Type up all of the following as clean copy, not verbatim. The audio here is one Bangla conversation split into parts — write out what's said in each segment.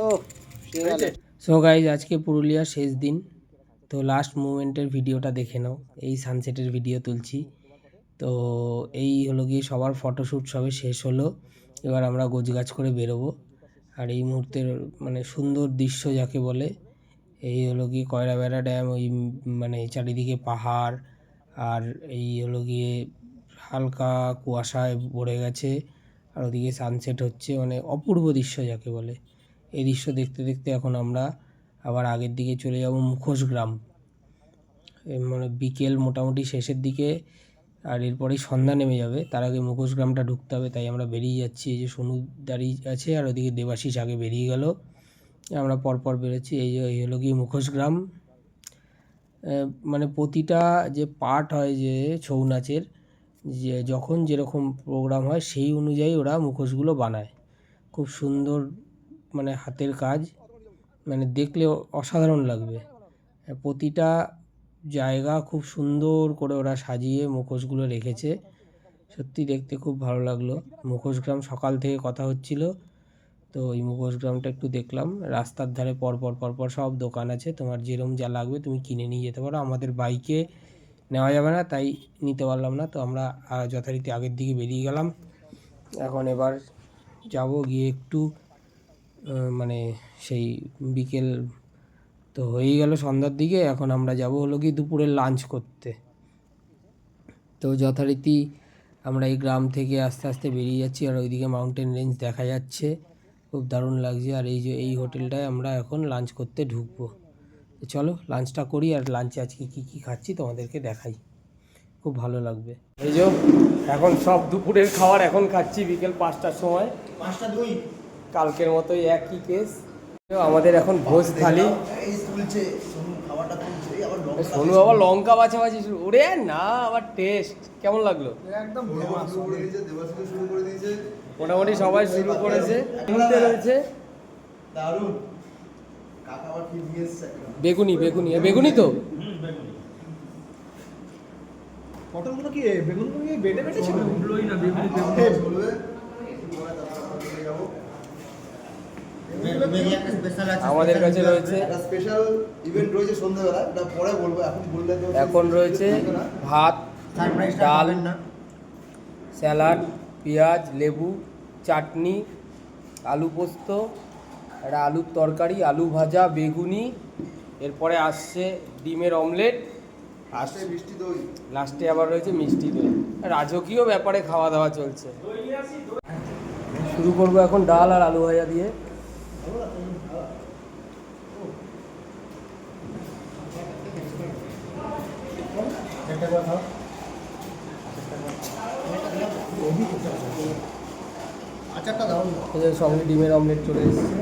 ও সো গাইজ, আজকে পুরুলিয়ার শেষ দিন, তো লাস্ট মুভমেন্টের ভিডিওটা দেখে নাও। এই সানসেটের ভিডিও তুলছি। তো এই হলো গিয়ে সবার ফটোশ্যুট সবে শেষ হলো। এবার আমরা গোছগাছ করে বেরোবো। আর এই মুহূর্তের মানে সুন্দর দৃশ্য যাকে বলে, এই হলো গিয়ে কয়রাবেড়া ড্যাম, ওই মানে চারিদিকে পাহাড়, আর এই হলো গিয়ে হালকা কুয়াশায় ভরে গেছে, আর ওদিকে সানসেট হচ্ছে, মানে অপূর্ব দৃশ্য যাকে বলে। এই দৃশ্য দেখতে দেখতে এখন আমরা আবার আগের দিকে চলে যাব মুখোশ গ্রাম। মানে বিকেল মোটামুটি শেষের দিকে, আর এরপরেই সন্ধ্যা নেমে যাবে। তার আগে মুখোশ গ্রামটা ঢুকতে হবে, তাই আমরা বেরিয়ে যাচ্ছি। এই যে সোনু দাঁড়িয়ে আছে, আর ওদিকে দেবাশিস আগে বেরিয়ে গেল, আমরা পরপর বেরোচ্ছি। এই হলো গিয়ে মুখোশ গ্রাম। মানে প্রতিটা যে পার্ট হয় যে ছৌ নাচের, যে যখন যেরকম প্রোগ্রাম হয় সেই অনুযায়ী ওরা মুখোশগুলো বানায়। খুব সুন্দর, মানে হাতের কাজ, মানে দেখলে অসাধারণ লাগবে। প্রতিটা জায়গা খুব সুন্দর করে ওরা সাজিয়ে মুখোশগুলো রেখেছে, সত্যি দেখতে খুব ভালো লাগলো। মুখোশ গ্রাম সকাল থেকে কথা হচ্ছিল, তো ওই মুখোশ গ্রামটা একটু দেখলাম। রাস্তার ধারে পরপর সব দোকান আছে, তোমার যেরম যা লাগবে তুমি কিনে নিয়ে যেতে পারো। আমাদের বাইকে নেওয়া যাবে না, তাই নিতে পারলাম না, তো আমরা যথারীতি আগের দিকে বেরিয়ে গেলাম। এখন এবার যাব গিয়ে একটু মানে সেই বিকেল তো হয়েই গেল সন্ধ্যার দিকে, এখন আমরা যাব হলো কি দুপুরের লাঞ্চ করতে। তো যথারীতি আমরা এই গ্রাম থেকে আস্তে আস্তে বেরিয়ে যাচ্ছি, আর ওইদিকে মাউন্টেন রেঞ্জ দেখা যাচ্ছে, খুব দারুণ লাগছে। আর এই যে এই হোটেলটায় আমরা এখন লাঞ্চ করতে ঢুকবো। তো চলো লাঞ্চটা করি, আর লাঞ্চে আজকে কী কী খাচ্ছি তোমাদেরকে দেখাই, খুব ভালো লাগবে। এই যে এখন সব দুপুরের খাবার এখন খাচ্ছি বিকেল 5টার সময়। 5টা 2 কালকের মতোই একই কেস। আমাদের এখন ভোজ থালি। সোনু আবার লঙ্কা বাছাবাছি শুরু, ওরে না আবার টেস্ট কেমন লাগলো? একদম মোটামুটি সবাই শুরু করেছে। রয়েছে বেগুনি বেগুনি বেগুনি তো পটলগুলো কি বেগুনগুলো কি বেটে বেটে ছিল? ওগুলোই না বেগুনি আমাদের কাছে রয়েছে স্পেশাল ইভেন্ট রয়েছে সন্ধ্যাবেলা, এটা পরে বলবো, এখন বললে তো এখন রয়েছে ভাত, ডাল, স্যালাড, পেঁয়াজ, লেবু, চাটনি, আলু পোস্ত, একটা আলুর তরকারি, আলু ভাজা, বেগুনি, এরপরে আসছে ডিমের অমলেট, আসছে মিষ্টি দই, লাস্টে আবার রয়েছে মিষ্টি দই। রাজকীয় ব্যাপারে খাওয়া দাওয়া চলছে। শুরু করবো এখন ডাল আর আলু ভাজা দিয়ে। আচারটা দাও। সঙ্গে ডিমের অমলেট চলে এসেছে।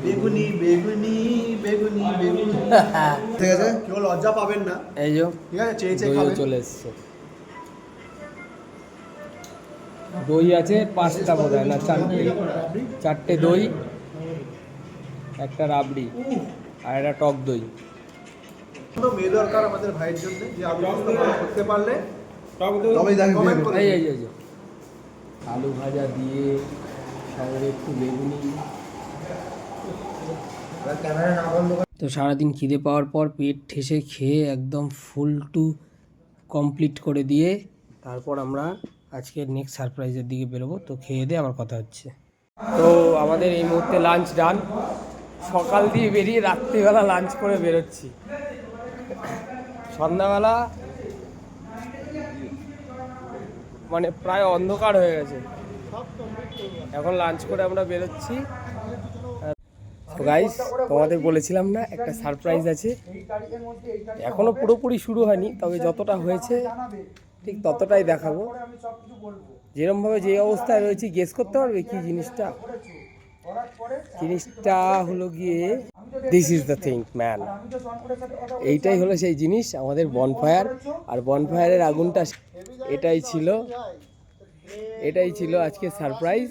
বেগুনি বেগুনি বেগুনি বেগুনি ঠিক আছে, কেউ লজ্জা পাবেন না। এই যে ঠিক আছে, চেয়ে চেয়ে দইও খাবেন। চলে এসছে। দই আছে 5টা বোধ হয়, না 4টে দই, একটা রাবড়ি, আর একটা টক দই। মেয়ে দরকার আমাদের ভাইয়ের জন্য, যে আলু করতে পারলে এই যে আলু ভাজা দিয়ে সঙ্গে একটু বেগুনি। তো সারাদিন খিদে পাওয়ার পর পেট ঠেসে খেয়ে একদম ফুল টু কমপ্লিট করে দিয়ে তারপর আমরা আজকের নেক্সট সারপ্রাইজের দিকে বেরোবো। তো খেয়ে দিয়ে আবার কথা হচ্ছে। তো আমাদের এই মুহূর্তে লাঞ্চ ডান। সকাল দিয়ে বেরিয়ে রাত্রিবেলা লাঞ্চ করে বেরোচ্ছি। সন্ধ্যাবেলা মানে প্রায় অন্ধকার হয়ে গেছে, এখন লাঞ্চ করে আমরা বেরোচ্ছি। গাইস, তোমাদের বলেছিলাম না একটা সারপ্রাইজ আছে, এখনো পুরোপুরি শুরু হয়নি, তবে যতটা হয়েছে ঠিক ততটাই দেখাবো। যেরমভাবে যে অবস্থায় রয়েছি, গেস করতে পারবে কি জিনিসটা? জিনিসটা হলো গিয়ে this is the thing man. এইটাই হলো সেই জিনিস, আমাদের বনফায়ার। আর বনফায়ারের আগুনটা এটাই ছিল আজকে সারপ্রাইজ।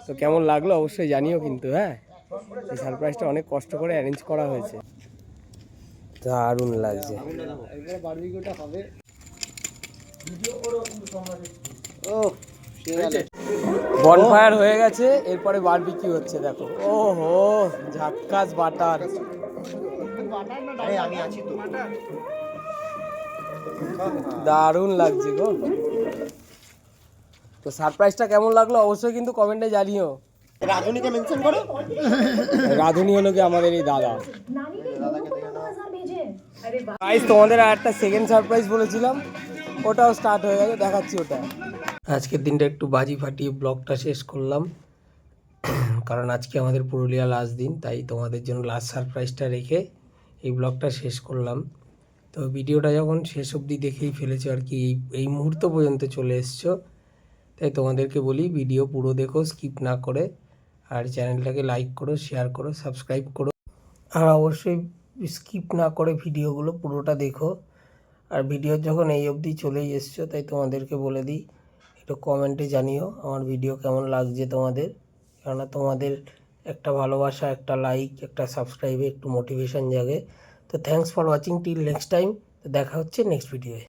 তো কেমন লাগলো অবশ্যই জানিও কিন্তু। হ্যাঁ, এই সারপ্রাইজটা অনেক কষ্ট করে অ্যারেঞ্জ করা হয়েছে, দারুণ লাগছে। বনফায়ার হয়ে গেছে, এরপরে বারবিকিউ হচ্ছে দেখো। ও হো, ঝাক্কাস বাটার। আমি আছি তো। দারুণ লাগছে গো। তো সারপ্রাইজটা কেমন লাগলো অবশ্যই কিন্তু কমেন্টে জানিও। রাধুনিকে মেনশন করো। রাধুনি হলো কি আমাদের এই দাদা। গাইস, তোমাদের আর একটা সেকেন্ড সারপ্রাইজ বলেছিলাম, ওটাও স্টার্ট হয়ে গেছে, দেখাচ্ছি ওটা। আজকের দিনটা একটু বাজি ফাটিয়ে ব্লগটা শেষ করলাম, কারণ আজকে আমাদের পুরুলিয়া লাস্ট দিন, তাই তোমাদের জন্য লাস্ট সারপ্রাইজটা রেখে এই ব্লগটা শেষ করলাম। তো ভিডিওটা যখন শেষ অবধি দেখেই ফেলেছো আর কি, এই মুহূর্ত পর্যন্ত চলে এসছো, তাই তোমাদেরকে বলি ভিডিও পুরো দেখো, স্কিপ না করে। আর চ্যানেলটাকে লাইক করো, শেয়ার করো, সাবস্ক্রাইব করো। আর অবশ্যই স্কিপ না করে ভিডিওগুলো পুরোটা দেখো। আর ভিডিও যখন এই অবধি চলেই এসছো, তাই তোমাদেরকে বলে দিই, একটু কমেন্টে জানিও আমার ভিডিও কেমন লাগছে তোমাদের, কেননা তোমাদের একটা ভালোবাসা, একটা লাইক, একটা সাবস্ক্রাইবে একটু মোটিভেশন জাগে। তো thanks for watching till next time. তো দেখা হচ্ছে নেক্সট ভিডিওয়ে।